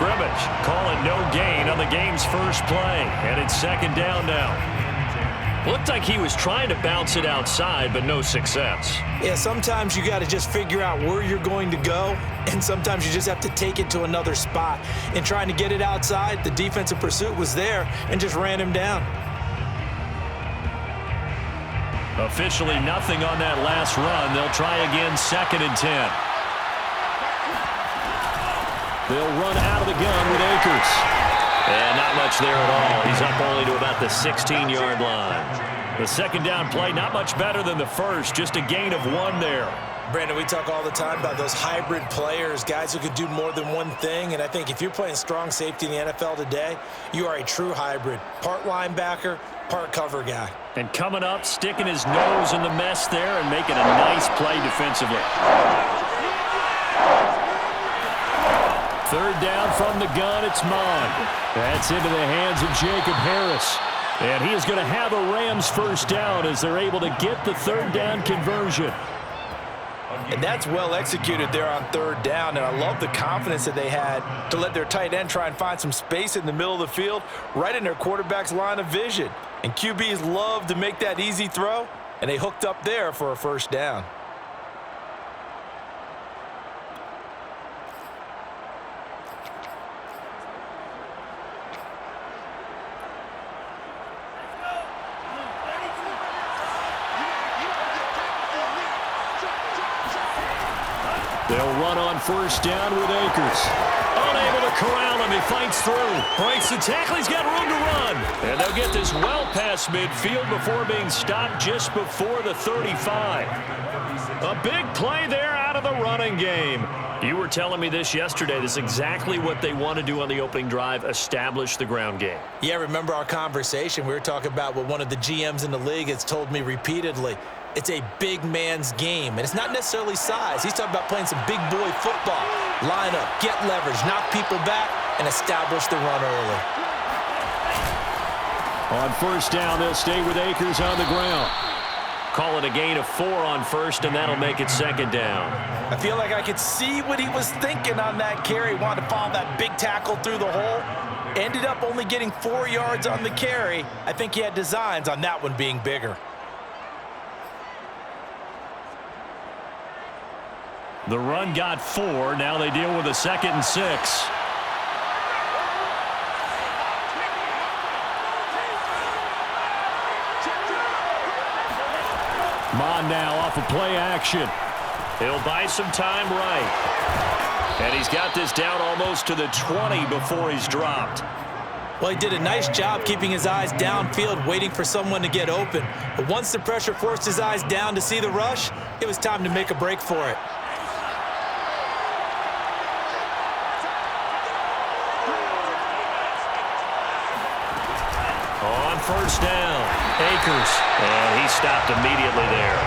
scrimmage. Call it no gain on the game's first play. And it's second down now. Looked like he was trying to bounce it outside, but no success. Yeah, sometimes you got to just figure out where you're going to go, and sometimes you just have to take it to another spot. In trying to get it outside, the defensive pursuit was there and just ran him down. Officially nothing on that last run. They'll try again, 2nd and 10. They'll run out of the gun with Akers. And not much there at all. He's up only to about the 16-yard line. The second down play, not much better than the first, just a gain of 1 there. Brandon, we talk all the time about those hybrid players, guys who could do more than one thing. And I think if you're playing strong safety in the NFL today, you are a true hybrid. Part linebacker, part cover guy. And coming up, sticking his nose in the mess there and making a nice play defensively. Third down from the gun, it's Mond. That's into the hands of Jacob Harris. And he is going to have a Rams first down as they're able to get the third down conversion. And that's well executed there on third down. And I love the confidence that they had to let their tight end try and find some space in the middle of the field, right in their quarterback's line of vision. And QBs love to make that easy throw, and they hooked up there for a first down. They'll run on first down with Akers. Unable to corral him. He fights through. Breaks the tackle. He's got room to run. And they'll get this well past midfield before being stopped just before the 35. A big play there out of the running game. You were telling me this yesterday. This is exactly what they want to do on the opening drive, establish the ground game. Yeah, remember our conversation. We were talking about what one of the GMs in the league has told me repeatedly. It's a big man's game, and it's not necessarily size. He's talking about playing some big boy football. Line up, get leverage, knock people back, and establish the run early. On first down, they'll stay with Akers on the ground. Call it a gain of 4 on first, and that'll make it second down. I feel like I could see what he was thinking on that carry. Wanted to follow that big tackle through the hole. Ended up only getting 4 yards on the carry. I think he had designs on that one being bigger. The run got 4. Now they deal with a 2nd and 6. Mond now off of play action. He'll buy some time right. And he's got this down almost to the 20 before he's dropped. Well, he did a nice job keeping his eyes downfield, waiting for someone to get open. But once the pressure forced his eyes down to see the rush, it was time to make a break for it. First down, Akers, and he stopped immediately there.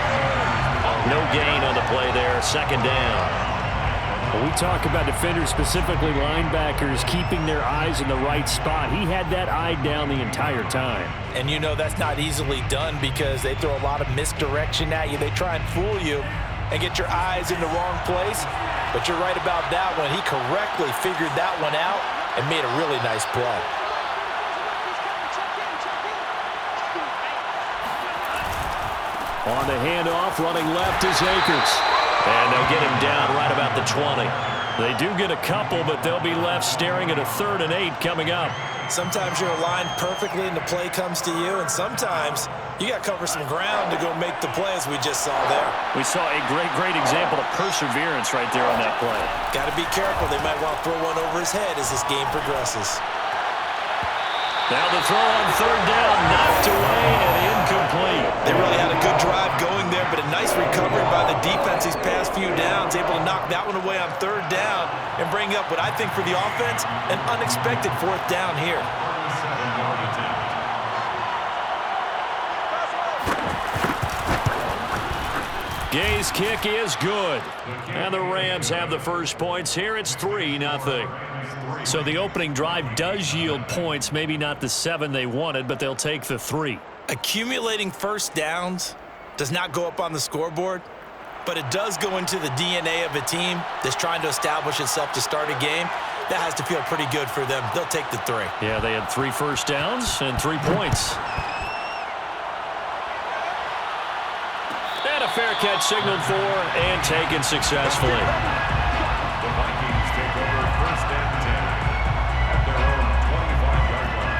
No gain on the play there, second down. When we talk about defenders, specifically linebackers, keeping their eyes in the right spot, he had that eye down the entire time. And you know that's not easily done because they throw a lot of misdirection at you. They try and fool you and get your eyes in the wrong place. But you're right about that one. He correctly figured that one out and made a really nice play. On the handoff, running left is Akers. And they'll get him down right about the 20. They do get a couple, but they'll be left staring at a 3rd and 8 coming up. Sometimes you're aligned perfectly and the play comes to you, and sometimes you got to cover some ground to go make the play, as we just saw there. We saw a great example of perseverance right there on that play. Got to be careful. They might want to throw one over his head as this game progresses. Now the throw on third down, knocked away and incomplete. They really had a good drive going there, but a nice recovery by the defense these past few downs, able to knock that one away on third down and bring up what I think for the offense, an unexpected 4th down here. Gay's kick is good. And the Rams have the first points here. It's 3-0. So the opening drive does yield points, maybe not the 7 they wanted, but they'll take the 3. Accumulating first downs does not go up on the scoreboard, but it does go into the DNA of a team that's trying to establish itself to start a game. That has to feel pretty good for them. They'll take the 3. Yeah, they had 3 first downs and 3 points. And a fair catch signaled for and taken successfully. The Vikings take over 1st and 10 at their own 25-yard line.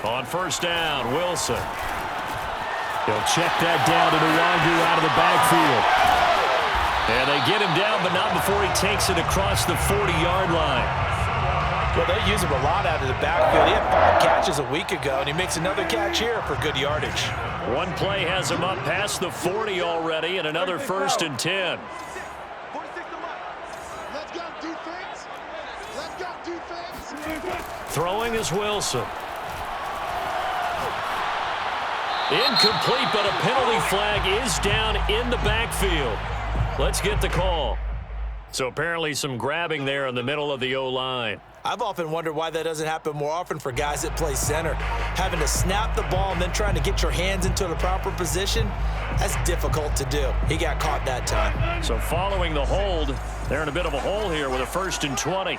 On 1st down, Wilson. He'll check that down to Nwangu out of the backfield. And they get him down, but not before he takes it across the 40-yard line. Well, they use him a lot out of the backfield. He had 5 catches a week ago, and he makes another catch here for good yardage. One play has him up past the 40 already, and another 1st and 10. Throwing is Wilson. Incomplete, but a penalty flag is down in the backfield. Let's get the call. So apparently some grabbing there in the middle of the O-line. I've often wondered why that doesn't happen more often for guys that play center. Having to snap the ball and then trying to get your hands into the proper position, that's difficult to do. He got caught that time. So following the hold, they're in a bit of a hole here with a 1st and 20.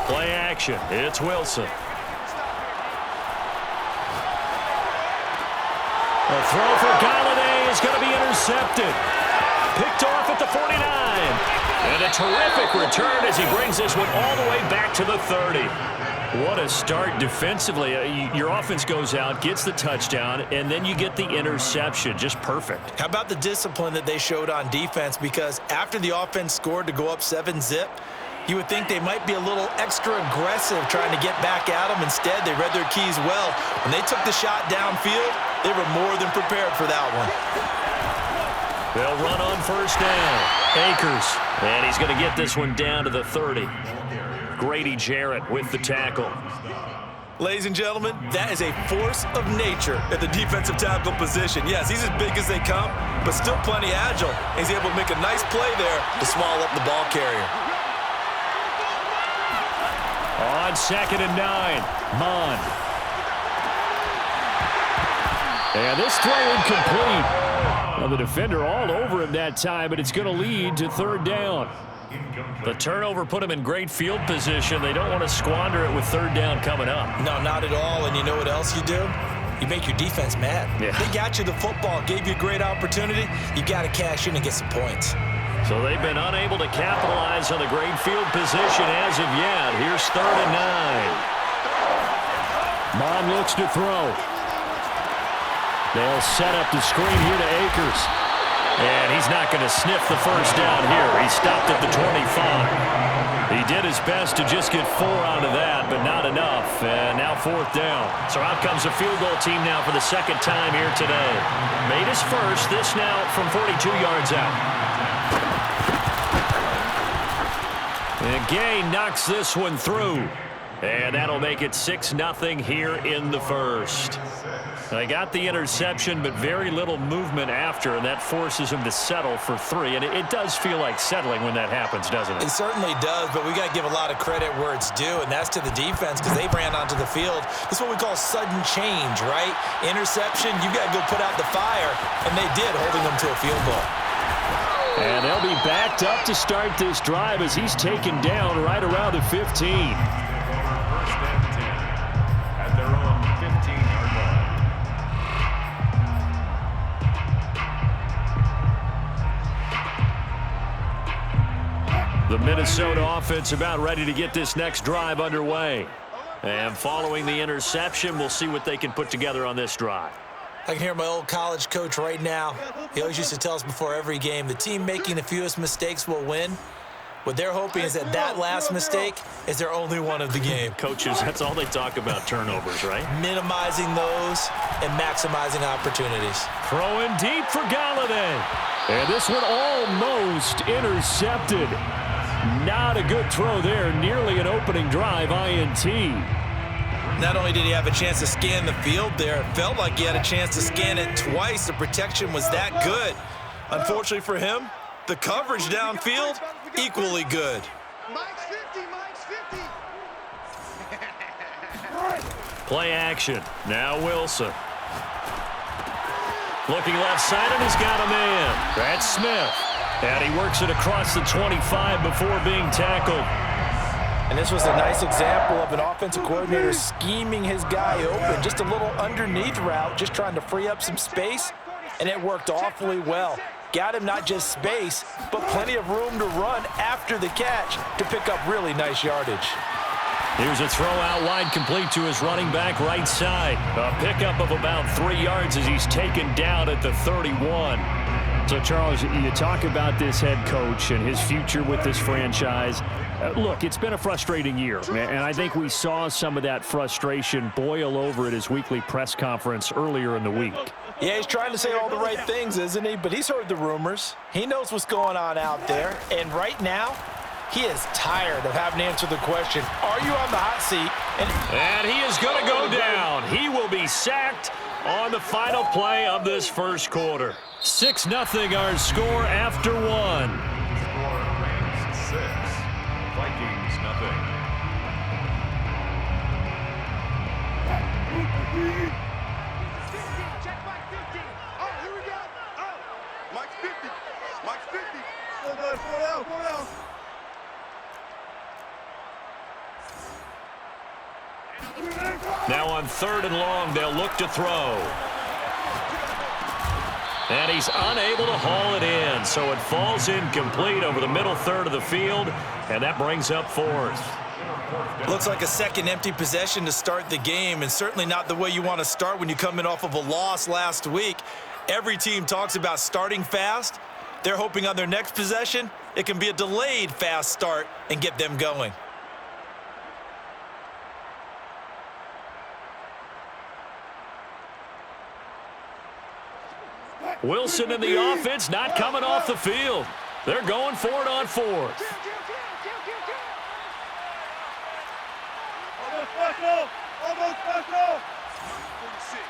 Play action. It's Wilson. A throw for Galladay is going to be intercepted. Picked off at the 49. And a terrific return as he brings this one all the way back to the 30. What a start defensively. Your offense goes out, gets the touchdown, and then you get the interception. Just perfect. How about the discipline that they showed on defense? Because after the offense scored to go up 7-zip, you would think they might be a little extra aggressive trying to get back at them. Instead, they read their keys well. When they took the shot downfield, they were more than prepared for that one. They'll run on 1st down. Akers. And he's going to get this one down to the 30. Grady Jarrett with the tackle. Ladies and gentlemen, that is a force of nature at the defensive tackle position. Yes, he's as big as they come, but still plenty agile. He's able to make a nice play there to swallow up the ball carrier. On 2nd and 9, Mond. And this throw incomplete. Now the defender all over him that time, but it's going to lead to 3rd down. The turnover put him in great field position. They don't want to squander it with 3rd down coming up. No, not at all. And you know what else you do? You make your defense mad. Yeah. They got you the football, gave you a great opportunity. You got to cash in and get some points. So they've been unable to capitalize on the great field position as of yet. Here's 3rd and 9. Mond looks to throw. They'll set up the screen here to Akers. And he's not going to sniff the 1st down here. He stopped at the 25. He did his best to just get 4 out of that, but not enough. And now 4th down. So out comes a field goal team now for the 2nd time here today. Made his first. This now from 42 yards out. And Gay knocks this one through. And that'll make it 6-0 here in the 1st. They got the interception, but very little movement after, and that forces him to settle for 3. And it does feel like settling when that happens, doesn't it? It certainly does, but we got to give a lot of credit where it's due, and that's to the defense because they ran onto the field. This is what we call sudden change, right? Interception, you got to go put out the fire, and they did, holding them to a field goal. And they'll be backed up to start this drive as he's taken down right around the 15. 1st and 10 at their own 15-yard line. The Minnesota offense about ready to get this next drive underway. And following the interception, we'll see what they can put together on this drive. I can hear my old college coach right now. He always used to tell us before every game, the team making the fewest mistakes will win. What they're hoping is that last mistake is their only one of the game. Coaches, that's all they talk about, turnovers, right? Minimizing those and maximizing opportunities. Throwing deep for Galladay. And this one almost intercepted. Not a good throw there. Nearly an opening drive INT. Not only did he have a chance to scan the field there, it felt like he had a chance to scan it twice. The protection was that good. Unfortunately for him, the coverage downfield, equally good. Mike's 50, Mike's 50. Play action. Now Wilson. Looking left side, and he's got a man. That's Smith. And he works it across the 25 before being tackled. And this was a nice example of an offensive coordinator scheming his guy open. Just a little underneath route, just trying to free up some space, and it worked awfully well. Got him not just space, but plenty of room to run after the catch to pick up really nice yardage. Here's a throw out wide, complete to his running back right side. A pickup of about 3 yards as he's taken down at the 31. So, Charles, you talk about this head coach and his future with this franchise. Look, it's been a frustrating year, and I think we saw some of that frustration boil over at his weekly press conference earlier in the week. Yeah, he's trying to say all the right things, isn't he? But he's heard the rumors. He knows what's going on out there. And right now, he is tired of having to answer the question, are you on the hot seat? And he is going to go down. He will be sacked on the final play of this first quarter. 6-0 our score after one. Score Rams 6, Vikings nothing. Check Mike 50. Oh, here we go. Oh, Mike's 50. Mike's 50. Go down. Now on 3rd and long, they'll look to throw. And he's unable to haul it in, so it falls incomplete over the middle third of the field, and that brings up 4th. Looks like a second empty possession to start the game, and certainly not the way you want to start when you come in off of a loss last week. Every team talks about starting fast. They're hoping on their next possession, it can be a delayed fast start and get them going. Wilson and the offense not coming off the field. They're going for it on 4th. Almost special. 46.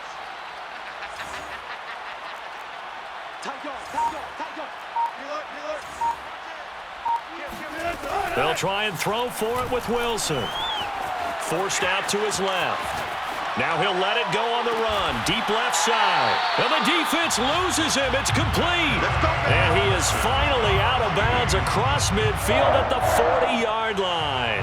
They'll try and throw for it with Wilson. Forced out to his left. Now he'll let it go on the run. Deep left side. And the defense loses him. It's complete. And he is finally out of bounds across midfield at the 40-yard line.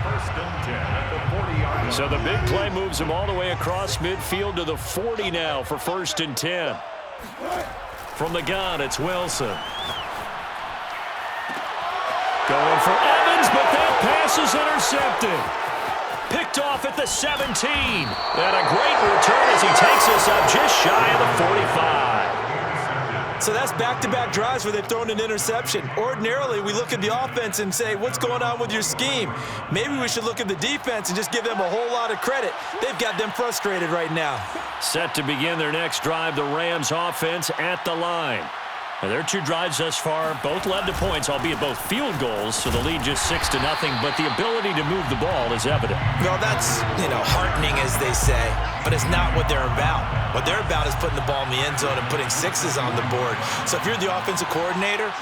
1st and 10 at the 40-yard line. So the big play moves him all the way across midfield to the 40 now for 1st and 10. From the gun, it's Wilson. Going for Evans, but that pass is intercepted. Picked off at the 17. And a great return as he takes us up just shy of the 45. So that's back-to-back drives where they've thrown an interception. Ordinarily, we look at the offense and say, what's going on with your scheme? Maybe we should look at the defense and just give them a whole lot of credit. They've got them frustrated right now. Set to begin their next drive, the Rams offense at the line. And their 2 drives thus far both led to points, albeit both field goals, so the lead just 6-0, but the ability to move the ball is evident. Well, that's, heartening, as they say, but it's not what they're about. What they're about is putting the ball in the end zone and putting 6s on the board. So if you're the offensive coordinator,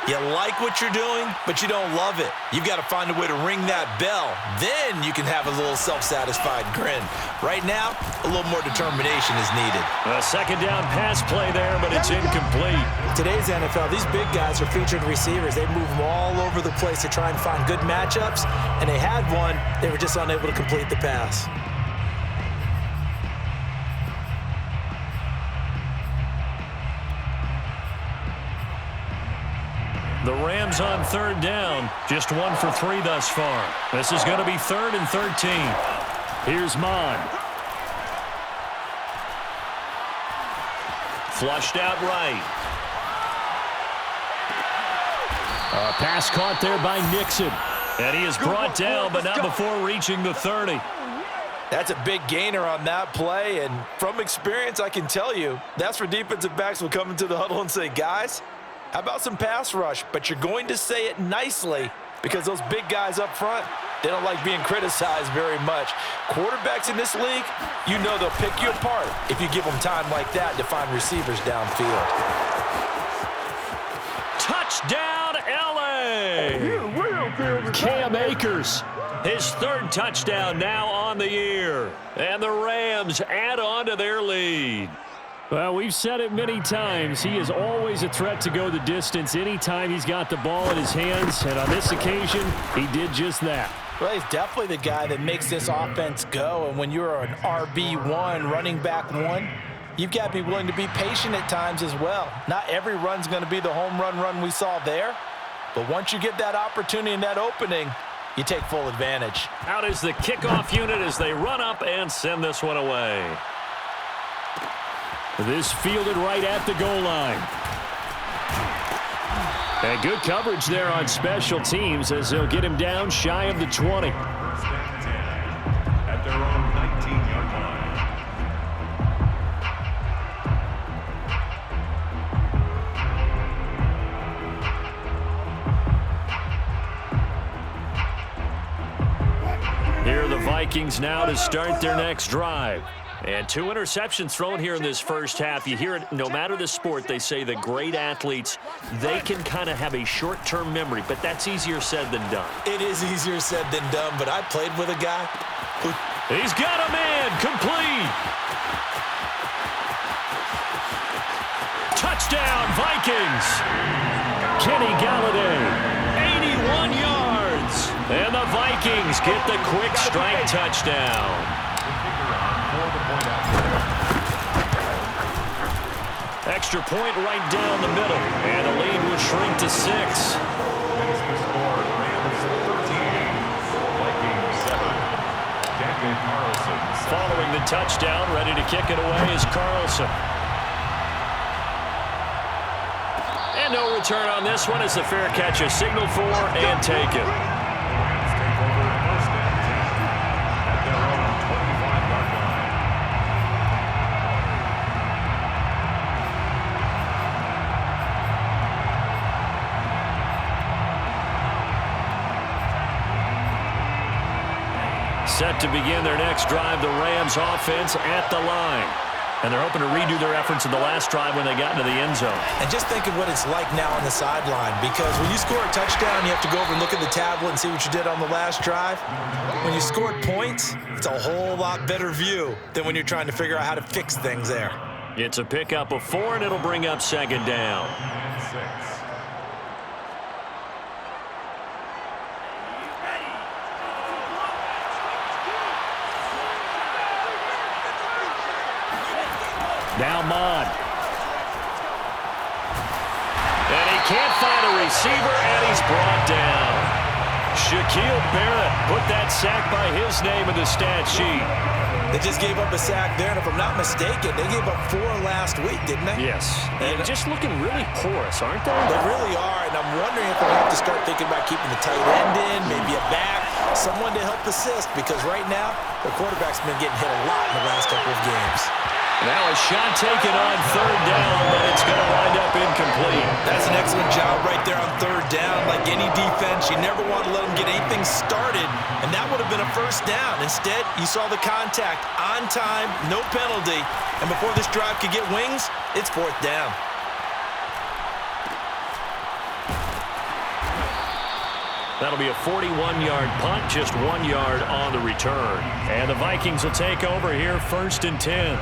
you like what you're doing, but you don't love it. You've got to find a way to ring that bell. Then you can have a little self-satisfied grin. Right now, a little more determination is needed. A 2nd down pass play there, but it's incomplete. Today's NFL, these big guys are featured receivers. They move them all over the place to try and find good matchups, and they had one. They were just unable to complete the pass. The Rams on 3rd down, just 1 for 3 thus far. This is going to be 3rd and 13. Here's Mon. Flushed out right. Pass caught there by Nixon. And he is brought down, but not before reaching the 30. That's a big gainer on that play, and from experience, I can tell you, that's where defensive backs will come into the huddle and say, guys, how about some pass rush? But you're going to say it nicely because those big guys up front, they don't like being criticized very much. Quarterbacks in this league, you know they'll pick you apart if you give them time like that to find receivers downfield. Touchdown, L.A. Cam Akers, his third touchdown now on the year. And the Rams add on to their lead. Well, we've said it many times. He is always a threat to go the distance anytime he's got the ball in his hands. And on this occasion, he did just that. Well, he's definitely the guy that makes this offense go. And when you're an RB1, running back one, you've got to be willing to be patient at times as well. Not every run's going to be the home run we saw there. But once you get that opportunity and that opening, you take full advantage. Out is the kickoff unit as they run up and send this one away. This fielded right at the goal line. And good coverage there on special teams as they'll get him down shy of the 20. First and 10 at their own 19-yard line. Here are the Vikings now to start their next drive. And 2 interceptions thrown here in this first half. You hear it, no matter the sport, they say the great athletes, they can kind of have a short-term memory, but that's easier said than done. It is easier said than done, but I played with a guy who... He's got a man, complete. Touchdown, Vikings. Kenny Galladay, 81 yards. And the Vikings get the quick strike touchdown. Extra point right down the middle, and the lead will shrink to 6. That's the score. Rams 13, Vikings 7. Daniel Carlson. Following the touchdown, ready to kick it away is Carlson. And no return on this one as the fair catch is signaled for and taken. Rams take over first and 10 at their own 25-yard line. Set to begin their next drive, the Rams offense at the line. And they're hoping to redo their efforts in the last drive when they got into the end zone. And just think of what it's like now on the sideline, because when you score a touchdown, you have to go over and look at the tablet and see what you did on the last drive. When you scored points, it's a whole lot better view than when you're trying to figure out how to fix things there. It's a pickup of 4, and it'll bring up second down. 6. Now Mod. And he can't find a receiver, and he's brought down. Shaquille Barrett put that sack by his name in the stat sheet. They just gave up a sack there, and if I'm not mistaken, they gave up 4 last week, didn't they? Yes. And just looking really porous, aren't they? They really are, and I'm wondering if they'll have to start thinking about keeping the tight end in, maybe a back, someone to help assist, because right now, the quarterback's been getting hit a lot in the last couple of games. Now a shot taken on third down, but it's going to wind up incomplete. That's an excellent job right there on third down. Like any defense, you never want to let them get anything started, and that would have been a first down. Instead, you saw the contact on time, no penalty, and before this drive could get wings, it's fourth down. That'll be a 41-yard punt, just 1 yard on the return. And the Vikings will take over here, first and 10.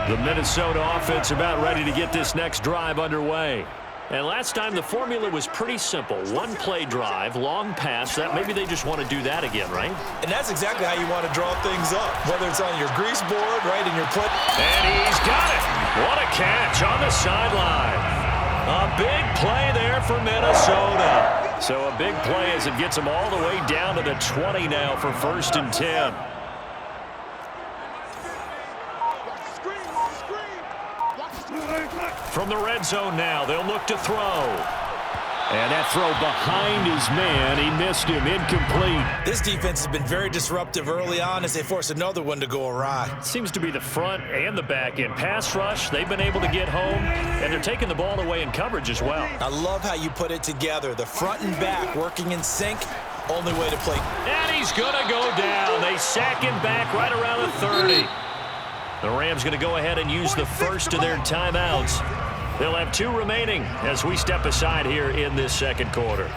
The Minnesota offense about ready to get this next drive underway. And last time the formula was pretty simple. 1-play drive, long pass. That maybe they just want to do that again, right? And that's exactly how you want to draw things up, whether it's on your grease board, right, in your play. And he's got it. What a catch on the sideline. A big play there for Minnesota. So a big play as it gets them all the way down to the 20 now for first and 10. From the red zone now, they'll look to throw. And that throw behind his man, he missed him, incomplete. This defense has been very disruptive early on as they force another one to go awry. Seems to be the front and the back end. Pass rush, they've been able to get home, and they're taking the ball away in coverage as well. I love how you put it together. The front and back working in sync, only way to play. And he's going to go down. They sack him back right around the 30. The Rams going to go ahead and use the first of their timeouts. They'll have 2 remaining as we step aside here in this second quarter.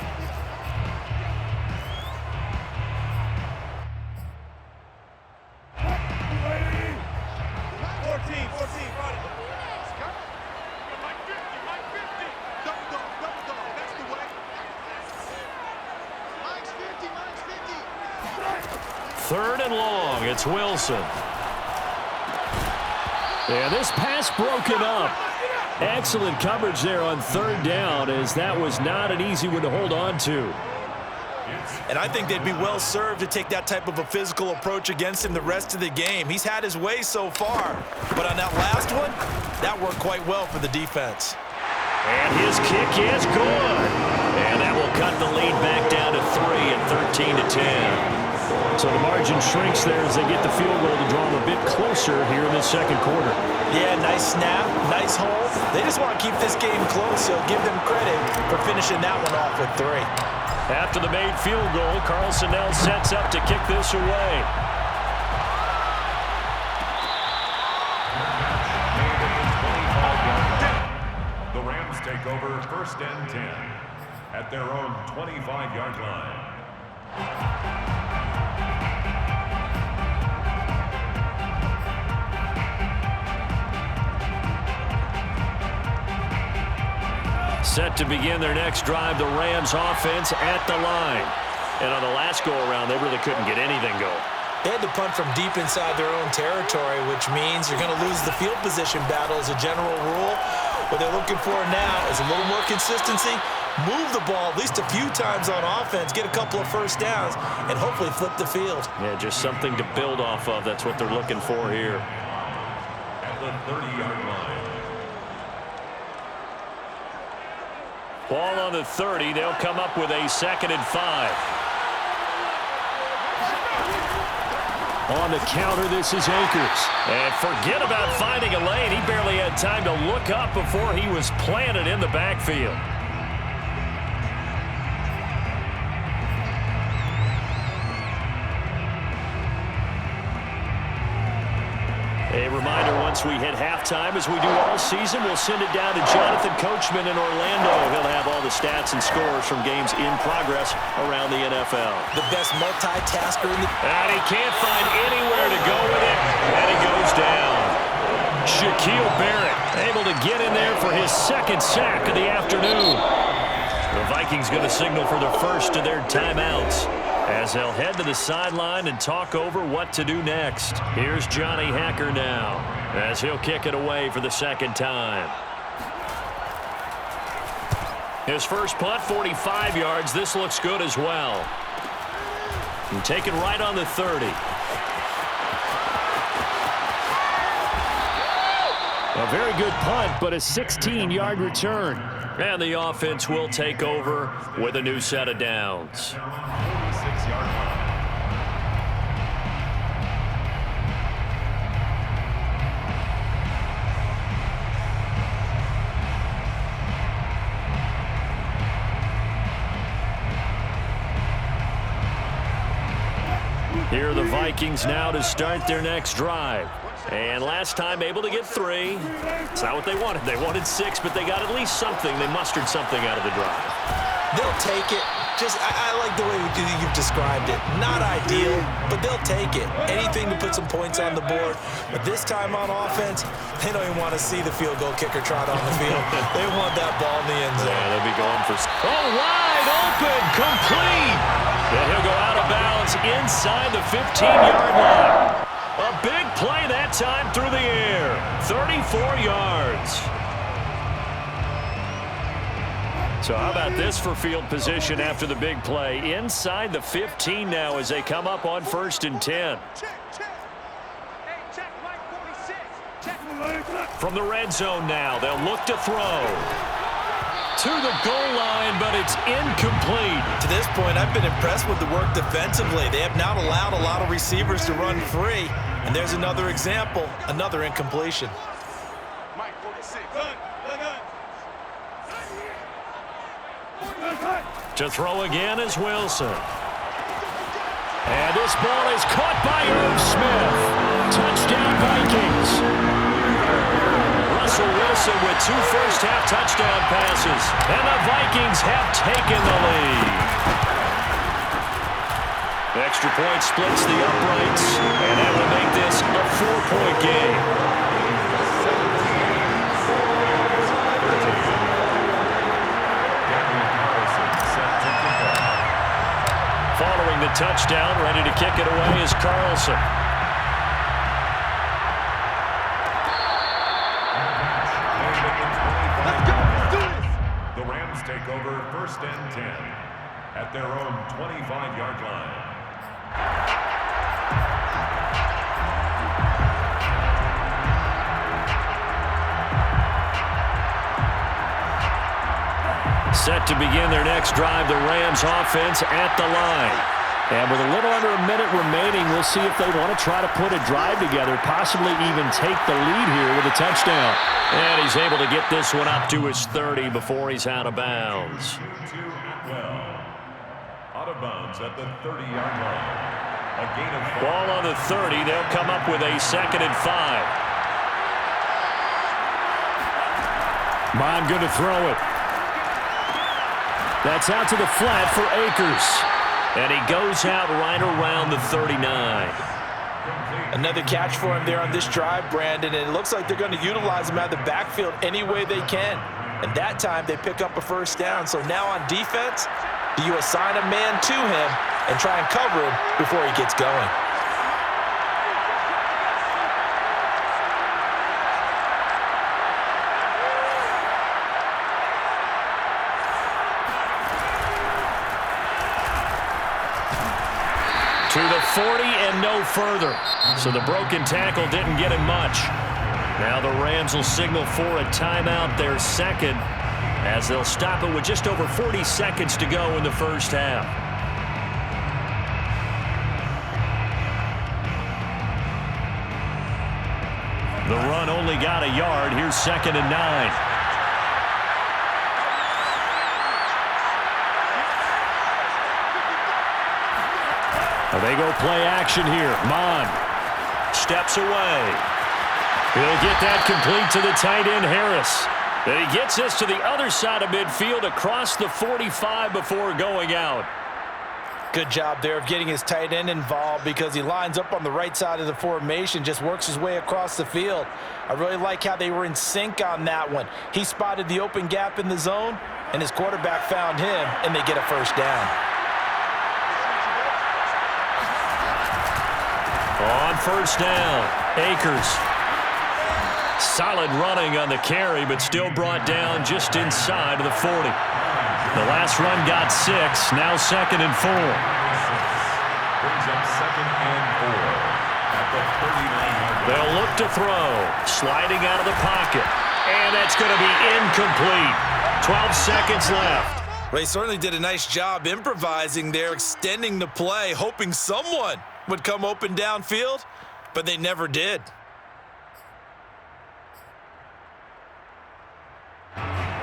Third and long, it's Wilson. And this pass broken up. Excellent coverage there on third down, as that was not an easy one to hold on to. And I think they'd be well served to take that type of a physical approach against him the rest of the game. He's had his way so far, but on that last one, that worked quite well for the defense. And his kick is good. And that will cut the lead back down to 3 at 13-10. So the margin shrinks there as they get the field goal to draw them a bit closer here in this second quarter. Yeah, nice snap, nice hold. They just want to keep this game close, so give them credit for finishing that one off with 3. After the made field goal, Carlson now sets up to kick this away. The Rams take over first and 10 at their own 25-yard line. Set to begin their next drive, the Rams offense at the line. And on the last go-around, they really couldn't get anything going. They had to punt from deep inside their own territory, which means you're going to lose the field position battle as a general rule. What they're looking for now is a little more consistency, move the ball at least a few times on offense, get a couple of first downs, and hopefully flip the field. Yeah, just something to build off of. That's what they're looking for here. At the 30-yard line. Ball on the 30. They'll come up with a 2nd and 5. On the counter, this is Akers. And forget about finding a lane. He barely had time to look up before he was planted in the backfield. A reminder, once we hit halftime, as we do all season, we'll send it down to Jonathan Coachman in Orlando. He'll have all the stats and scores from games in progress around the NFL. The best multitasker in the... And he can't find anywhere to go with it, and he goes down. Shaquille Barrett able to get in there for his 2nd sack of the afternoon. The Vikings going to signal for the first of their timeouts, as they'll head to the sideline and talk over what to do next. Here's Johnny Hacker now, as he'll kick it away for the 2nd time. His first punt, 45 yards. This looks good as well. And taken right on the 30. A very good punt, but a 16-yard return. And the offense will take over with a new set of downs. 46-yard line. Here are the Vikings now to start their next drive. And last time able to get 3. It's not what they wanted. They wanted 6, but they got at least something. They mustered something out of the drive. They'll take it. I like the way you've described it. Not ideal, but they'll take it. Anything to put some points on the board. But this time on offense, they don't even want to see the field goal kicker trot on the field. They want that ball in the end zone. Yeah, they'll be going for... Oh, wide open, complete. And he'll go out of bounds inside the 15-yard line. A big play that time through the air. 34 yards. So how about this for field position after the big play? Inside the 15 now as they come up on 1st and 10. From the red zone now, they'll look to throw. To the goal line, but it's incomplete. To this point, I've been impressed with the work defensively. They have not allowed a lot of receivers to run free. And there's another example, another incompletion. Mike 46. To throw again is Wilson. And this ball is caught by Irv Smith. Touchdown, Vikings. Russell Wilson with 2 first-half touchdown passes. And the Vikings have taken the lead. The extra point splits the uprights. And that will make this a 4-point game. Following the touchdown, ready to kick it away is Carlson. Let's go. Let's do this. The Rams take over 1st and 10 at their own 25-yard line. Set to begin their next drive, the Rams offense at the line. And with a little under a minute remaining, we'll see if they want to try to put a drive together, possibly even take the lead here with a touchdown. And he's able to get this one up to his 30 before he's out of bounds. Out of bounds at the 30-yard line. A gain of 4. Ball on the 30. They'll come up with a 2nd and 5. Mon going to throw it. That's out to the flat for Akers. And he goes out right around the 39. Another catch for him there on this drive, Brandon, and it looks like they're going to utilize him out of the backfield any way they can. And that time they pick up a first down. So now on defense, do you assign a man to him and try and cover him before he gets going? To the 40 and no further. So the broken tackle didn't get him much. Now the Rams will signal for a timeout, their 2nd, as they'll stop it with just over 40 seconds to go in the first half. The run only got a yard. Here's 2nd and 9. They go play action here. Mon steps away. He'll get that complete to the tight end, Harris. Then he gets this to the other side of midfield across the 45 before going out. Good job there of getting his tight end involved because he lines up on the right side of the formation, just works his way across the field. I really like how they were in sync on that one. He spotted the open gap in the zone, and his quarterback found him, and they get a first down. On first down, Akers. Solid running on the carry, but still brought down just inside of the 40. The last run got 6, now 2nd and 4. Brings up 2nd and 4 at the 39-yard line. They'll look to throw, sliding out of the pocket, and that's going to be incomplete. 12 seconds left. Well, he certainly did a nice job improvising there, extending the play, hoping someone would come open downfield, but they never did.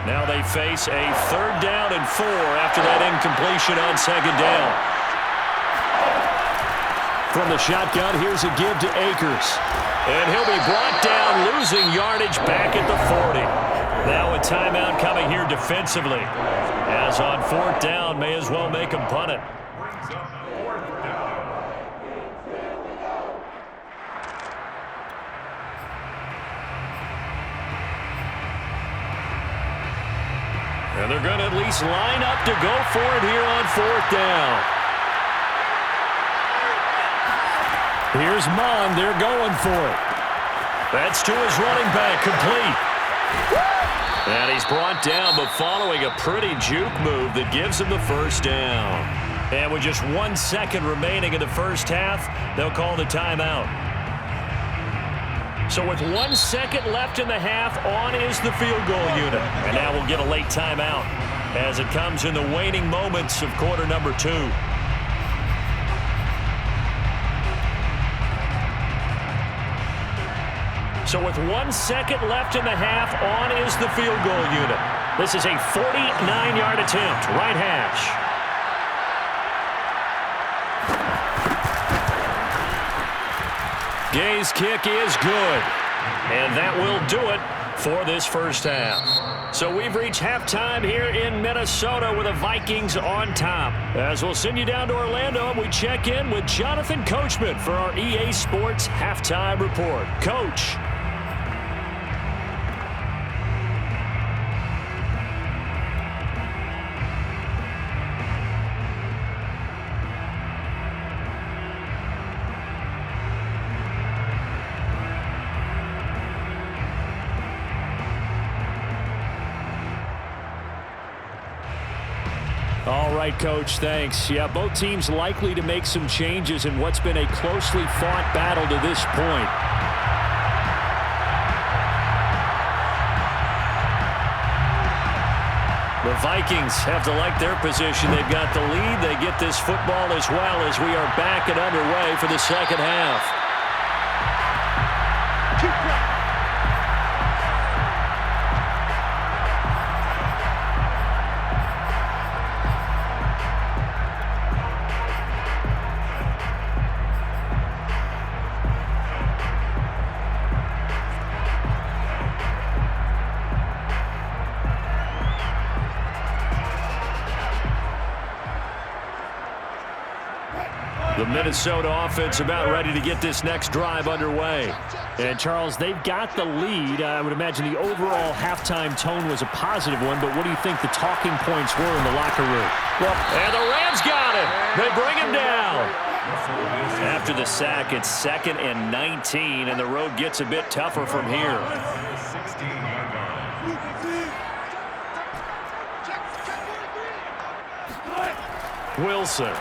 Now they face a 3rd down and 4 after that incompletion on 2nd down. From the shotgun, here's a give to Akers. And he'll be brought down, losing yardage back at the 40. Now a timeout coming here defensively. As on 4th down, may as well make him punt it. Brings up 4th down. And they're going to at least line up to go for it here on 4th down. Here's Mon. They're going for it. That's to his running back, complete. And he's brought down, but following a pretty juke move that gives him the first down. And with just 1 second remaining in the first half, they'll call the timeout. So with 1 second left in the half, on is the field goal unit. And now we'll get a late timeout as it comes in the waning moments of quarter number 2. So with 1 second left in the half, on is the field goal unit. This is a 49-yard attempt, right hash. Gay's kick is good. And that will do it for this first half. So we've reached halftime here in Minnesota with the Vikings on top. As we'll send you down to Orlando, and we check in with Jonathan Coachman for our EA Sports Halftime Report. Coach. All right, Coach, thanks. Yeah, both teams likely to make some changes in what's been a closely fought battle to this point. The Vikings have to like their position. They've got the lead. They get this football as well as we are back and underway for the second half. The Minnesota offense about ready to get this next drive underway. And, Charles, they've got the lead. I would imagine the overall halftime tone was a positive one, but what do you think the talking points were in the locker room? Well, and the Rams got him. They bring him down. After the sack, it's 2nd and 19, and the road gets a bit tougher from here. Wilson.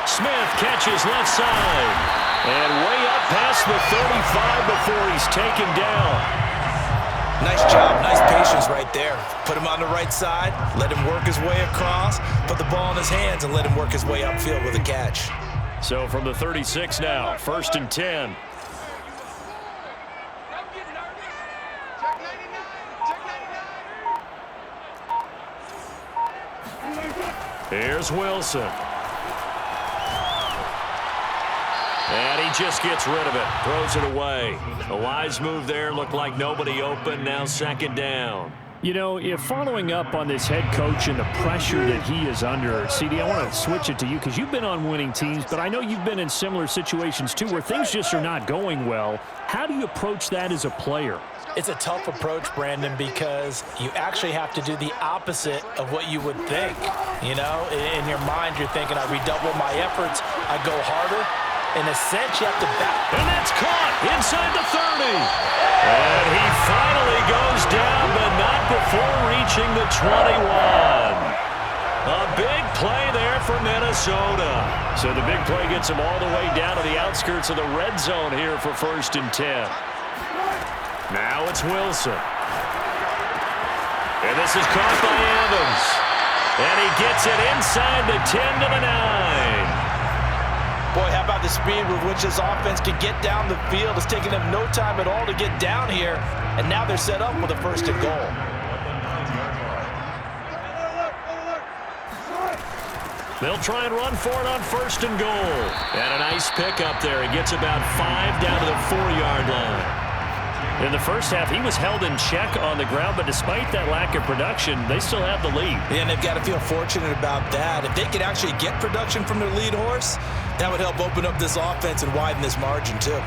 Smith catches left side. And way up past the 35 before he's taken down. Nice job. Nice patience right there. Put him on the right side. Let him work his way across. Put the ball in his hands and let him work his way upfield with a catch. So from the 36 now, 1st and 10. Here's Wilson. And he just gets rid of it. Throws it away. A wise move there. Looked like nobody open. Now 2nd down. You know, if following up on this head coach and the pressure that he is under, CD, I want to switch it to you because you've been on winning teams, but I know you've been in similar situations too where things just are not going well. How do you approach that as a player? It's a tough approach, Brandon, because you actually have to do the opposite of what you would think. You know, in your mind, you're thinking, I redouble my efforts, I go harder. In a sense, you have to back. And that's caught inside the 30. And he finally goes down, but not before reaching the 21. A big play there for Minnesota. So the big play gets him all the way down to the outskirts of the red zone here for 1st and 10. Now it's Wilson. And this is caught by Evans. And he gets it inside the 10 to the 9. Boy, how about the speed with which this offense can get down the field? It's taking them no time at all to get down here, and now they're set up with a 1st and goal. They'll try and run for it on 1st and goal. And a nice pickup there. He gets about 5 down to the 4-yard line. In the first half, he was held in check on the ground, but despite that lack of production, they still have the lead. And they've got to feel fortunate about that. If they could actually get production from their lead horse, that would help open up this offense and widen this margin too.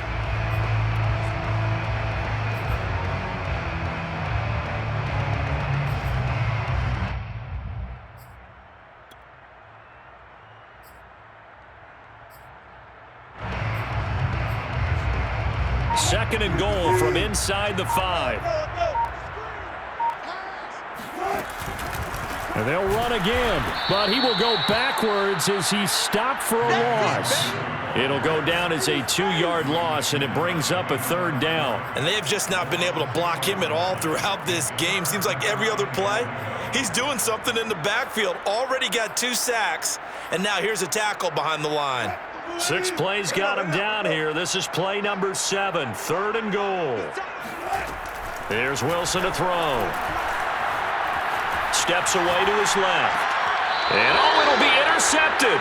Second and goal from inside the 5. And they'll run again, but he will go backwards as he stopped for a loss. It'll go down as a 2-yard loss, and it brings up a 3rd down. And they have just not been able to block him at all throughout this game. Seems like every other play, he's doing something in the backfield. Already got 2 sacks, and now here's a tackle behind the line. 6 plays got him down here. This is play number 7, 3rd and goal. Here's Wilson to throw. Steps away to his left. And, it'll be intercepted.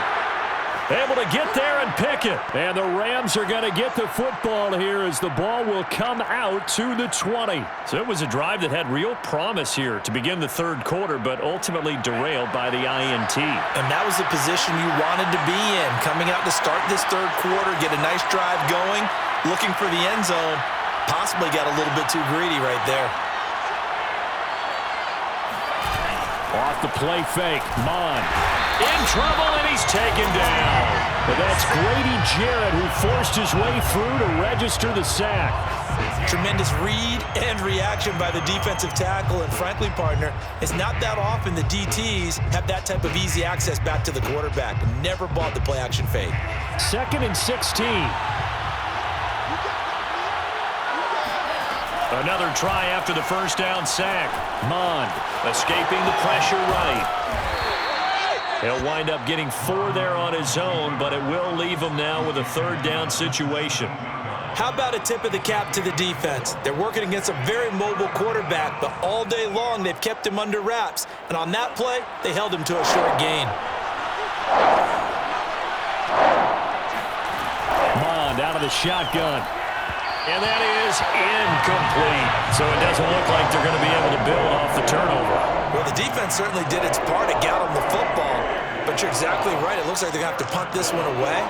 Able to get there and pick it. And the Rams are going to get the football here as the ball will come out to the 20. So it was a drive that had real promise here to begin the 3rd quarter, but ultimately derailed by the INT. And that was the position you wanted to be in. Coming out to start this 3rd quarter, get a nice drive going, looking for the end zone. Possibly got a little bit too greedy right there. Off the play fake, Mond in trouble, and he's taken down. But that's Grady Jarrett who forced his way through to register the sack. Tremendous read and reaction by the defensive tackle, and frankly, partner, it's not that often the DTs have that type of easy access back to the quarterback. Never bought the play-action fake. 2nd and 16. Another try after the 1st down sack. Mond escaping the pressure right. He'll wind up getting 4 there on his own, but it will leave him now with a 3rd down situation. How about a tip of the cap to the defense? They're working against a very mobile quarterback, but all day long they've kept him under wraps. And on that play, they held him to a short gain. Mond out of the shotgun. And that is incomplete. So it doesn't look like they're going to be able to build off the turnover. Well, the defense certainly did its part to get on the football. But you're exactly right. It looks like they're going to have to punt this one away.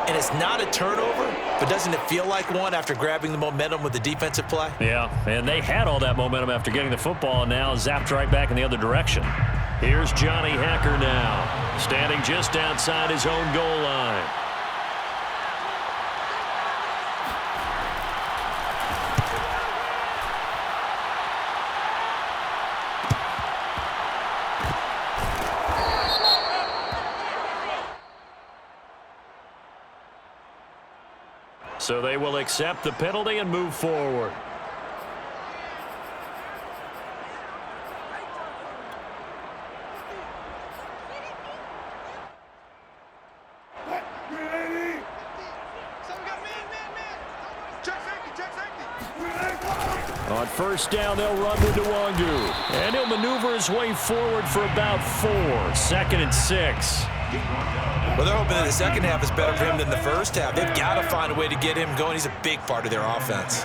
And it's not a turnover, but doesn't it feel like one after grabbing the momentum with the defensive play? Yeah, and they had all that momentum after getting the football, and now zapped right back in the other direction. Here's Johnny Hacker now, standing just outside his own goal line. So they will accept the penalty and move forward. On 1st down, they'll run with Nwangu. And he'll maneuver his way forward for about 4. 2nd and 6. Well, they're hoping that the second half is better for him than the first half. They've got to find a way to get him going. He's a big part of their offense.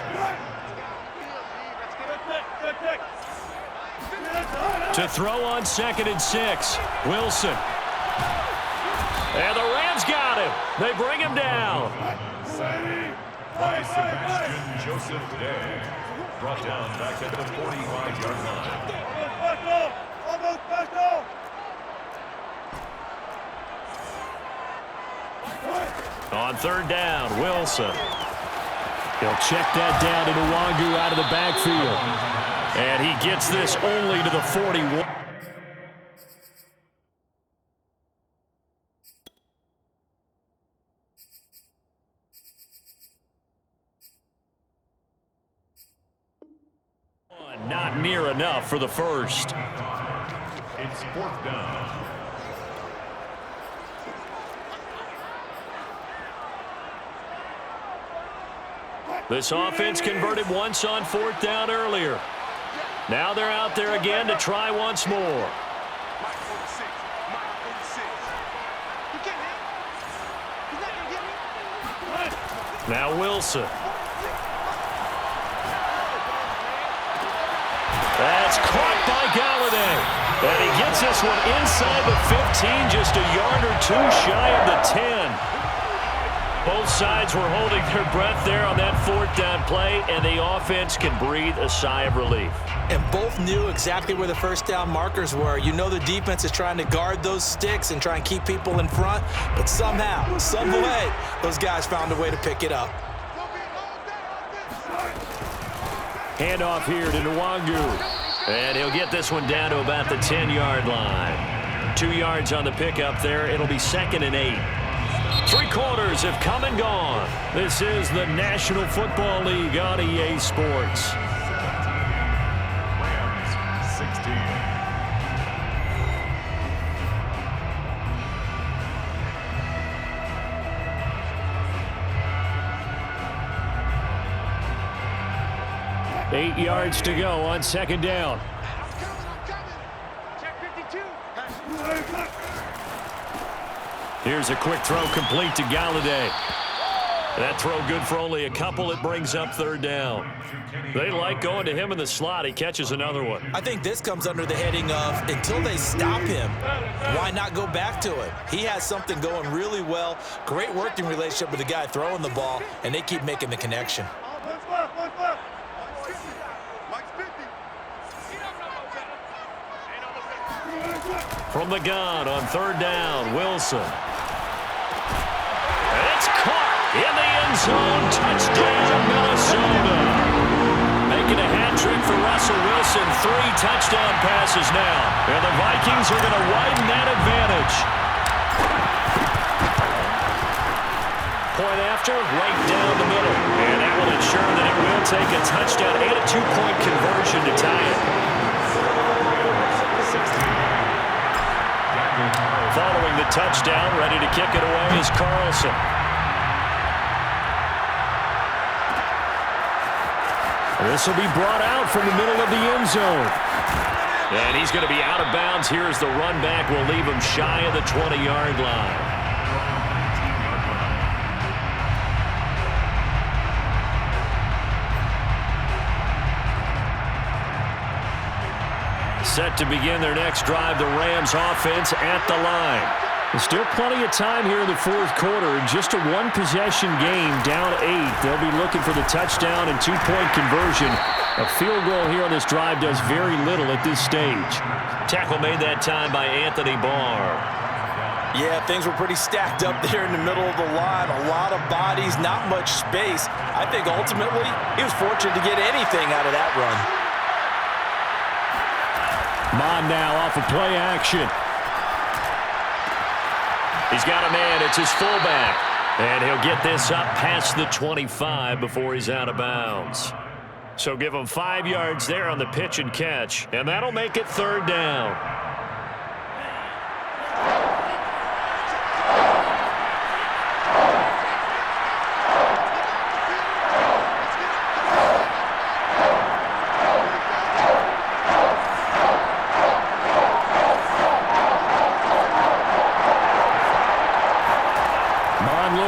To throw on 2nd and 6. Wilson. And the Rams got him. They bring him down. By Sebastian Joseph Day. Brought down back at the 45-yard line. On 3rd down, Wilson. He'll check that down to Nwangu out of the backfield. And he gets this only to the 41. Not near enough for the first. It's 4th down. This offense converted once on 4th down earlier. Now they're out there again to try once more. Now Wilson. That's caught by Galladay. And he gets this one inside the 15, just a yard or 2 shy of the 10. Both sides were holding their breath there on that 4th down play, and the offense can breathe a sigh of relief. And both knew exactly where the 1st down markers were. You know the defense is trying to guard those sticks and try and keep people in front, but somehow, some way, those guys found a way to pick it up. Handoff here to Nwangu. And he'll get this one down to about the 10-yard line. 2 yards on the pickup there. It'll be 2nd and 8. 3 quarters have come and gone. This is the National Football League on EA Sports. Rams 16. Eight yards to go on 2nd down. I'm coming. Check 52. Here's a quick throw complete to Galladay. That throw good for only a couple. It brings up 3rd down. They like going to him in the slot. He catches another one. I think this comes under the heading of until they stop him, why not go back to it? He has something going really well. Great working relationship with the guy throwing the ball, and they keep making the connection. From the gun on 3rd down, Wilson. It's caught in the end zone. Touchdown, Minnesota. Making a hat trick for Russell Wilson. 3 touchdown passes now. And the Vikings are going to widen that advantage. Point after, right down the middle. And that will ensure that it will take a touchdown and a 2-point conversion to tie it. Following the touchdown, ready to kick it away is Carlson. This will be brought out from the middle of the end zone. And he's going to be out of bounds here as the run back will leave him shy of the 20-yard line. Set to begin their next drive, the Rams offense at the line. There's still plenty of time here in the 4th quarter. Just a 1-possession game, down 8. They'll be looking for the touchdown and 2-point conversion. A field goal here on this drive does very little at this stage. Tackle made that time by Anthony Barr. Yeah, things were pretty stacked up there in the middle of the line. A lot of bodies, not much space. I think ultimately he was fortunate to get anything out of that run. Mon now off of play action. He's got a man. It's his fullback. And he'll get this up past the 25 before he's out of bounds. So give him 5 yards there on the pitch and catch. And that'll make it 3rd down.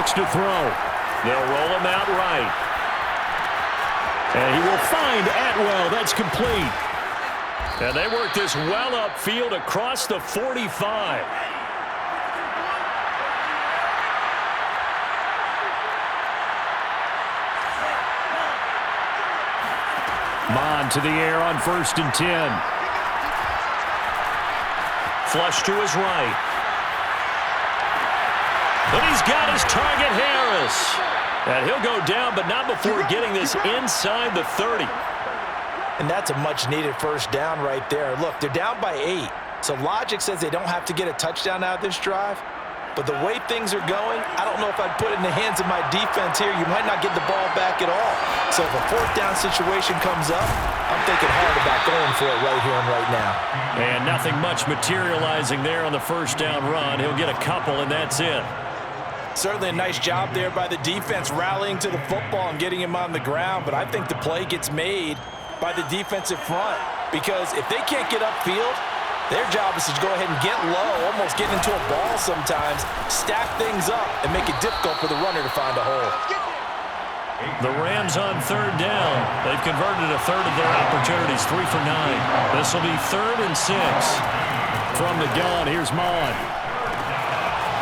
To throw. They'll roll him out right. And he will find Atwell. That's complete. And they work this well upfield across the 45. Mon to the air on 1st and 10. Flush to his right. But he's got his target, Harris. And he'll go down, but not before getting this inside the 30. And that's a much-needed 1st down right there. Look, they're down by 8. So logic says they don't have to get a touchdown out of this drive. But the way things are going, I don't know if I'd put it in the hands of my defense here. You might not get the ball back at all. So if a 4th down situation comes up, I'm thinking hard about going for it right here and right now. And nothing much materializing there on the 1st down run. He'll get a couple, and that's it. Certainly a nice job there by the defense rallying to the football and getting him on the ground, but I think the play gets made by the defensive front because if they can't get upfield, their job is to go ahead and get low, almost get into a ball sometimes, stack things up, and make it difficult for the runner to find a hole. The Rams on 3rd down. They've converted a 1/3 of their opportunities, 3 for 9. This will be 3rd and 6. From the gun, here's Mon.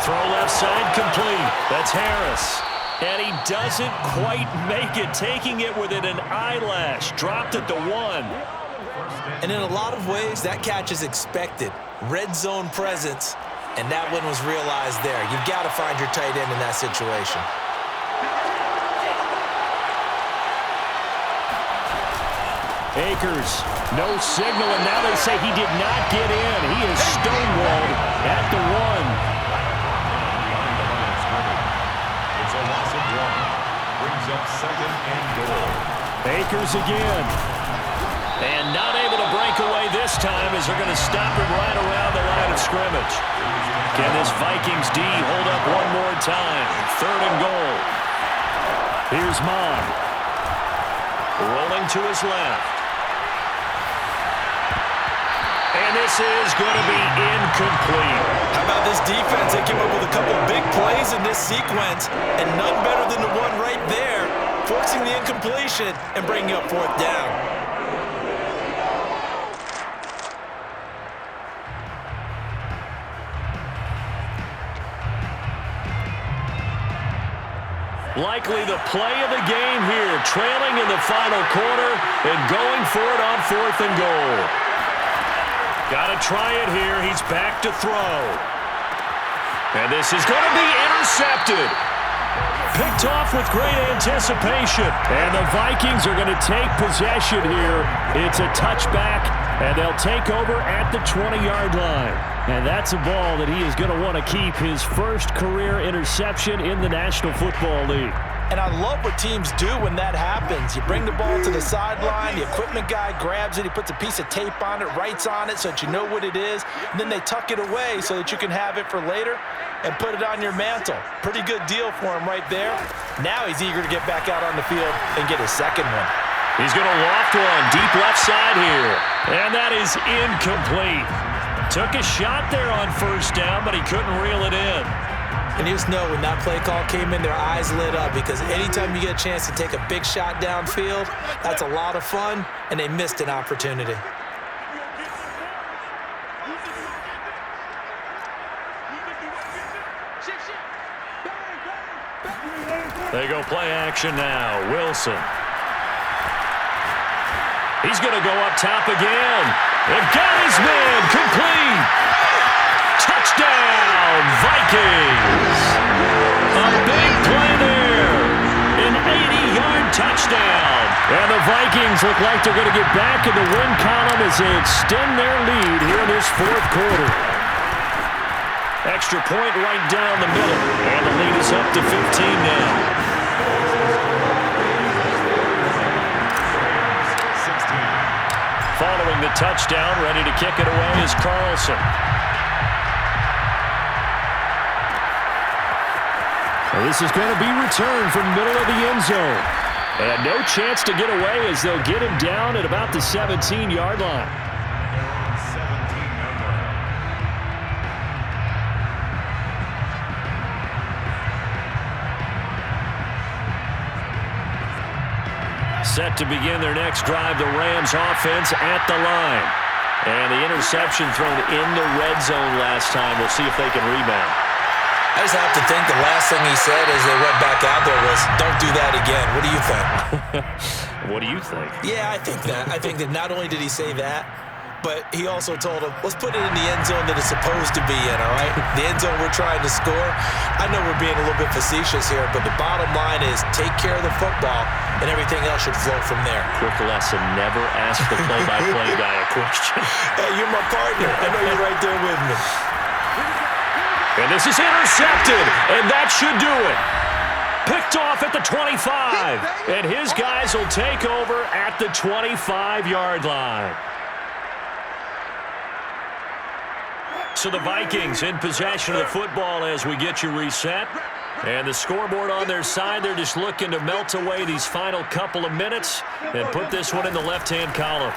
Throw left side complete. That's Harris. And he doesn't quite make it, taking it within an eyelash. Dropped at the 1. And in a lot of ways, that catch is expected. Red zone presence, and that one was realized there. You've got to find your tight end in that situation. Akers, no signal, and now they say he did not get in. He is stonewalled at the 1. It's a loss of 1. Brings up 2nd and goal. Akers again. And not able to break away this time as they're going to stop him right around the line of scrimmage. Can this Vikings D hold up one more time? 3rd and goal. Here's Mon. Rolling to his left. And this is going to be incomplete. How about this defense? They came up with a couple big plays in this sequence, and none better than the one right there, forcing the incompletion and bringing up 4th down. Likely the play of the game here, trailing in the final quarter and going for it on 4th and goal. Got to try it here. He's back to throw. And this is going to be intercepted. Picked off with great anticipation. And the Vikings are going to take possession here. It's a touchback, and they'll take over at the 20-yard line. And that's a ball that he is going to want to keep, his first career interception in the National Football League. And I love what teams do when that happens. You bring the ball to the sideline, the equipment guy grabs it, he puts a piece of tape on it, writes on it so that you know what it is, and then they tuck it away so that you can have it for later and put it on your mantle. Pretty good deal for him right there. Now he's eager to get back out on the field and get his 2nd one. He's going to loft one deep left side here. And that is incomplete. Took a shot there on 1st down, but he couldn't reel it in. And you just know when that play call came in, their eyes lit up, because anytime you get a chance to take a big shot downfield, that's a lot of fun, and they missed an opportunity. They go play action now. Wilson. He's going to go up top again. And got his man. Complete. Touchdown, Vikings. A big play there. An 80-yard touchdown. And the Vikings look like they're going to get back in the win column as they extend their lead here in this 4th quarter. Extra point right down the middle. And the lead is up to 15 now. Following the touchdown, ready to kick it away is Carlson. Well, this is going to be returned from the middle of the end zone. And no chance to get away as they'll get him down at about the 17-yard line. Set to begin their next drive, the Rams offense at the line. And the interception thrown in the red zone last time. We'll see if they can rebound. I just have to think the last thing he said as they went back out there was, don't do that again. What do you think? What do you think? Yeah, I think that. I think that not only did he say that, but he also told him, let's put it in the end zone that it's supposed to be in, all right? The end zone we're trying to score. I know we're being a little bit facetious here, but the bottom line is take care of the football, and everything else should flow from there. Quick lesson, never ask the play-by-play guy a question. Hey, you're my partner. I know you're right there with me. And this is intercepted, and that should do it. Picked off at the 25, and his guys will take over at the 25-yard line. So the Vikings in possession of the football as we get you reset. And the scoreboard on their side, they're just looking to melt away these final couple of minutes and put this one in the left-hand column.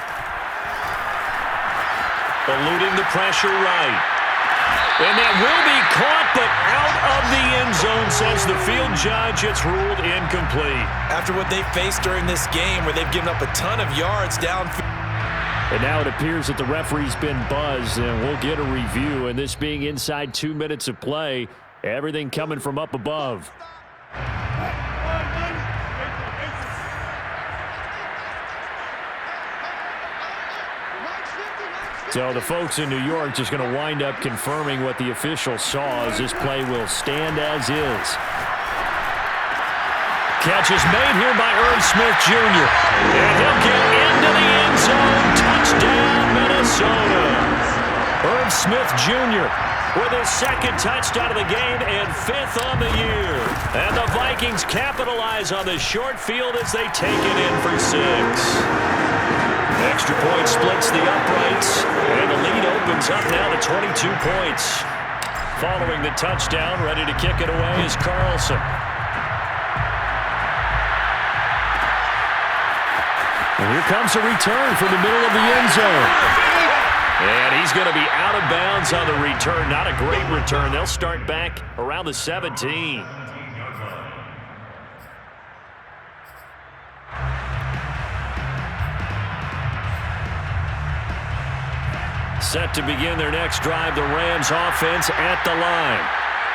Eluding the pressure right. And that will be caught, but out of the end zone, says the field judge. It's ruled incomplete. After what they faced during this game where they've given up a ton of yards downfield. And now it appears that the referee's been buzzed, and we'll get a review. And this being inside 2 minutes of play, everything coming from up above. So the folks in New York just going to wind up confirming what the official saw as this play will stand as is. Catch is made here by Irv Smith Jr. And he'll get into the end zone. Touchdown, Minnesota. Irv Smith Jr. with his second touchdown of the game and 5th on the year. And the Vikings capitalize on the short field as they take it in for 6. Extra point splits the uprights, and the lead opens up now to 22 points. Following the touchdown, ready to kick it away is Carlson. And here comes a return from the middle of the end zone. And he's going to be out of bounds on the return. Not a great return. They'll start back around the 17. Set to begin their next drive, the Rams offense at the line.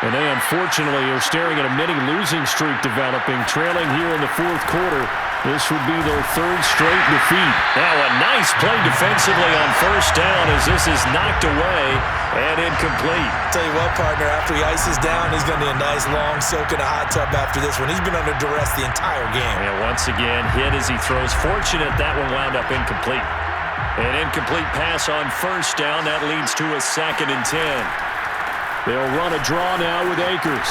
And they unfortunately are staring at a mini losing streak developing, trailing here in the 4th quarter. This would be their 3rd straight defeat. Now a nice play defensively on first down as this is knocked away and incomplete. Tell you what, partner, after he ices down, he's going to be a nice long soak in a hot tub after this one. He's been under duress the entire game. And once again, hit as he throws. Fortunate that one wound up incomplete. An incomplete pass on first down. That leads to a 2nd and 10. They'll run a draw now with Akers.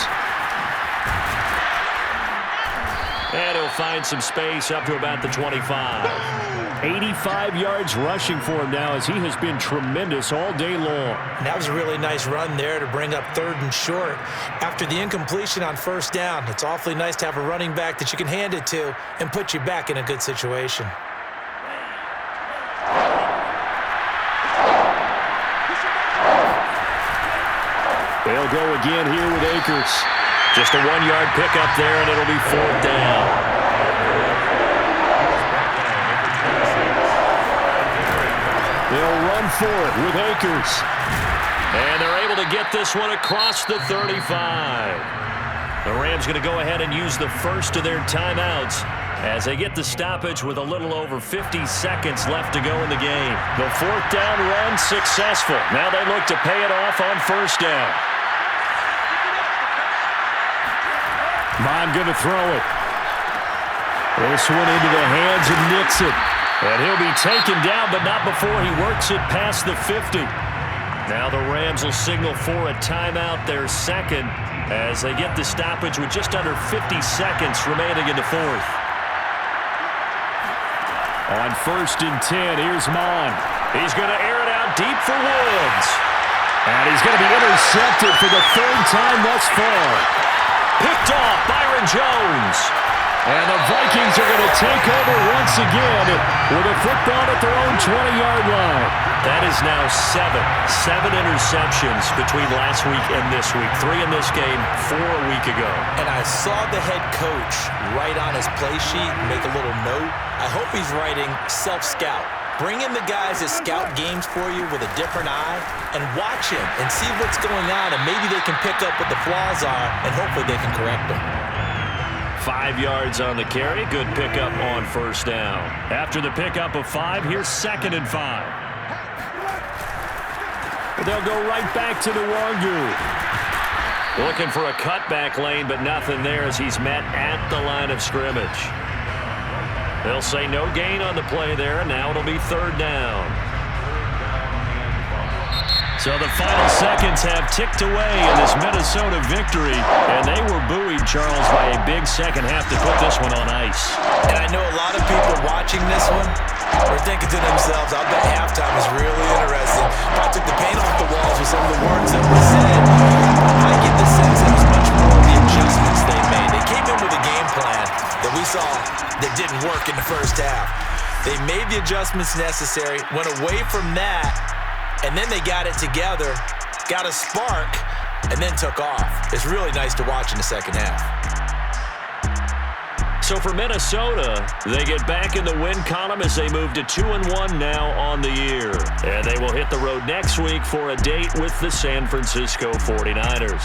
And he'll find some space up to about the 25. 85 yards rushing for him now as he has been tremendous all day long. And that was a really nice run there to bring up 3rd and short. After the incompletion on first down, it's awfully nice to have a running back that you can hand it to and put you back in a good situation. They'll go again here with Akers. Just a 1-yard pickup there, and it'll be 4th down. They'll run for it with Akers. And they're able to get this one across the 35. The Rams going to go ahead and use the first of their timeouts as they get the stoppage with a little over 50 seconds left to go in the game. The 4th down run successful. Now they look to pay it off on first down. Vaughn going to throw it. This one into the hands of Nixon. And he'll be taken down, but not before he works it past the 50. Now the Rams will signal for a timeout, their 2nd, as they get the stoppage with just under 50 seconds remaining in the 4th. On 1st and 10, here's Mon. He's going to air it out deep for Woods. And he's going to be intercepted for the 3rd time thus far. Picked off Byron Jones. And the Vikings are going to take over once again with a football at their own 20-yard line. That is now 7 interceptions between last week and this week. 3 in this game, 4 a week ago. And I saw the head coach write on his play sheet and make a little note. I hope he's writing self-scout. Bring in the guys that scout games for you with a different eye and watch him and see what's going on, and maybe they can pick up what the flaws are, and hopefully they can correct them. 5 yards on the carry. Good pickup on first down. After the pickup of 5, here's 2nd and 5. They'll go right back to the Wangu. Looking for a cutback lane, but nothing there as he's met at the line of scrimmage. They'll say no gain on the play there, and now it'll be 3rd down. So the final seconds have ticked away in this Minnesota victory, and they were buoyed, Charles, by a big second half to put this one on ice. And I know a lot of people watching this one are thinking to themselves, I bet halftime is really interesting. I took the paint off the walls with some of the words that were said. I get the sense that it was much more of the adjustments they made. They came in with a game plan that we saw that didn't work in the first half. They made the adjustments necessary, went away from that, and then they got it together, got a spark, and then took off. It's really nice to watch in the second half. So for Minnesota, they get back in the win column as they move to 2-1 now on the year. And they will hit the road next week for a date with the San Francisco 49ers.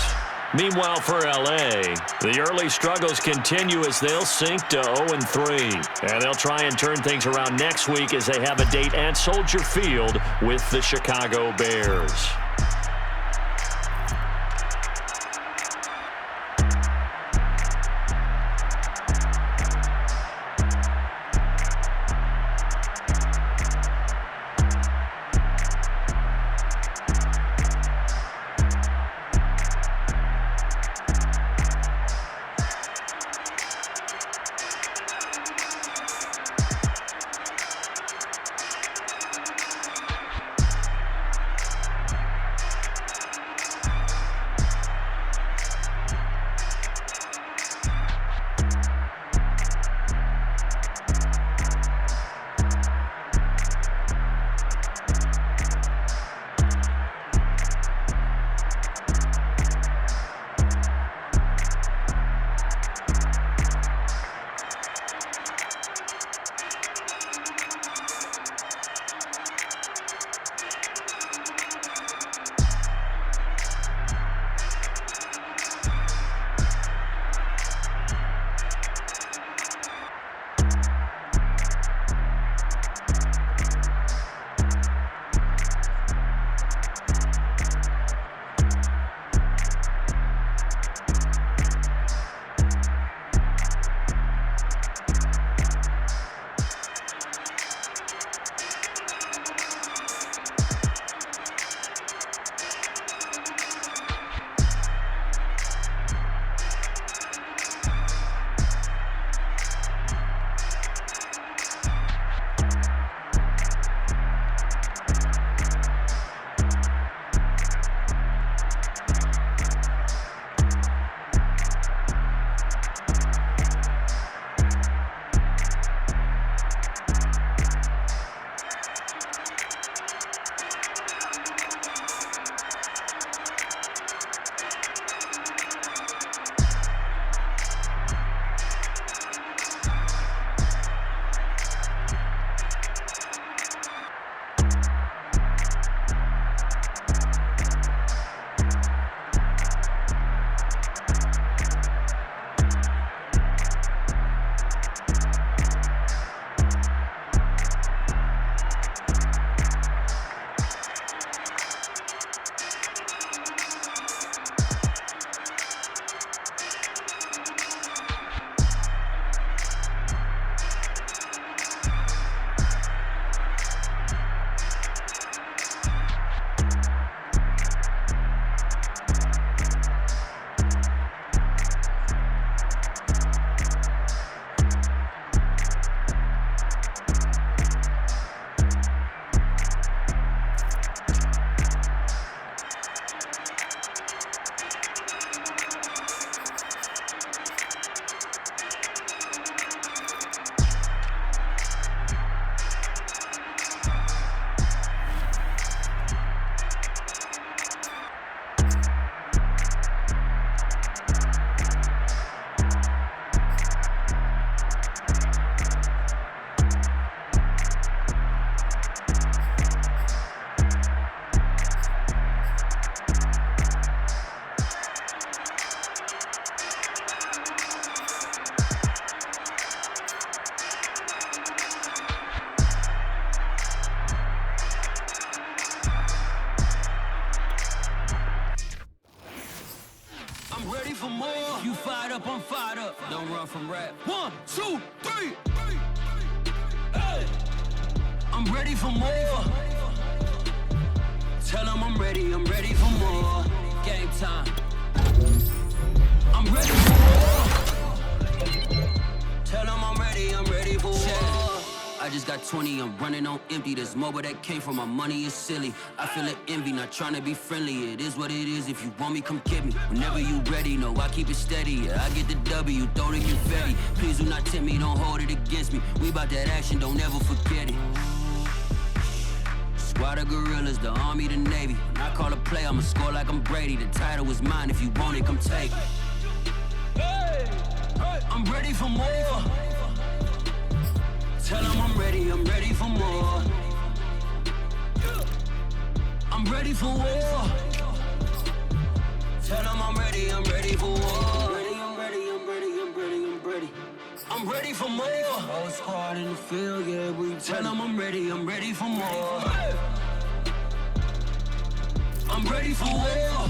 Meanwhile, for L.A., the early struggles continue as they'll sink to 0-3. And they'll try and turn things around next week as they have a date at Soldier Field with the Chicago Bears. more. You fired up, I'm fired up. Don't run from rap. 1, 2, 3. Hey. I'm ready for more. Tell them I'm ready for more. Game time. I'm ready for more. Tell them I'm ready for more. I just got 20, I'm running on empty. There's more where that came from, my money is silly. I feel the envy, not trying to be friendly. It is what it is, if you want me, come get me. Whenever you ready, no, I keep it steady. Yeah, I get the W, throw the confetti. Please do not tempt me, don't hold it against me. We bout that action, don't ever forget it. Squad of gorillas, the army, the navy. When I call a play, I'ma score like I'm Brady. The title is mine, if you want it, come take it. I'm ready for more. Tell them I'm ready for more. I'm ready for war. Tell them I'm ready for war. I'm ready for more. Whole squad in the field, yeah, we tell them I'm ready for more. I'm ready for war.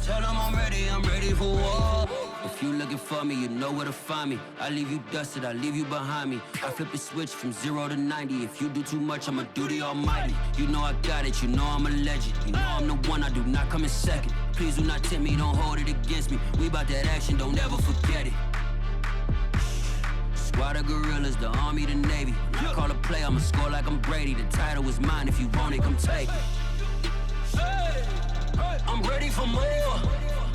Tell them I'm ready for war. If you looking for me, you know where to find me. I leave you dusted, I leave you behind me. I flip the switch from 0 to 90. If you do too much, I'ma do the almighty. You know I got it, you know I'm a legend. You know I'm the one, I do not come in second. Please do not tempt me, don't hold it against me. We bout that action, don't ever forget it. Squad of gorillas, the army, the navy. When I call a play, I'ma score like I'm Brady. The title is mine, if you want it, come take it. I'm ready for more.